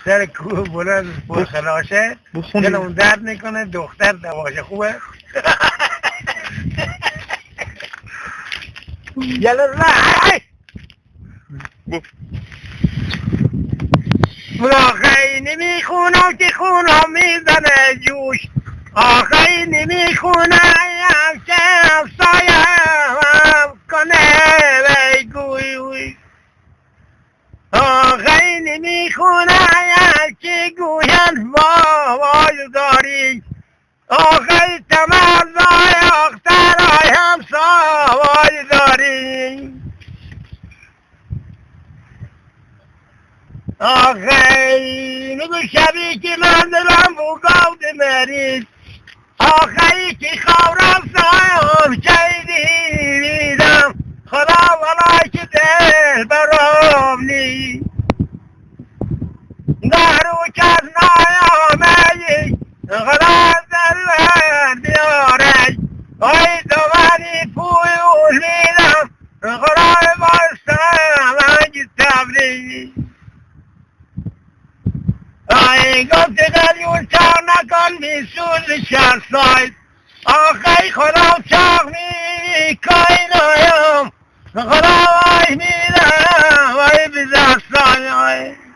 سر کوه بلند برخلاشه دل اون درد میکنه دختر دواشه خوبه یلا رای آخی نمیخونم که خونم میزنه جوش آخی نمیخونم که افسایم کنه بگوی آخی نمیخونم که گوین وای داری آخی تمزای اخترای همسای داری آخی نگو شبی که من دلم بگاود مرید آخی که خورم سایم چیدیدم خدا والای که دل برام نی دارو کس نایامهی خدا دل بیاره ای دوانی پوی اولیدم خدا باشتم انگی تبلی ای گفت دلیون چاق نکن میسوز شرساید آخی خدا چاق میکنایم خدا وای میرم وای بزرسایم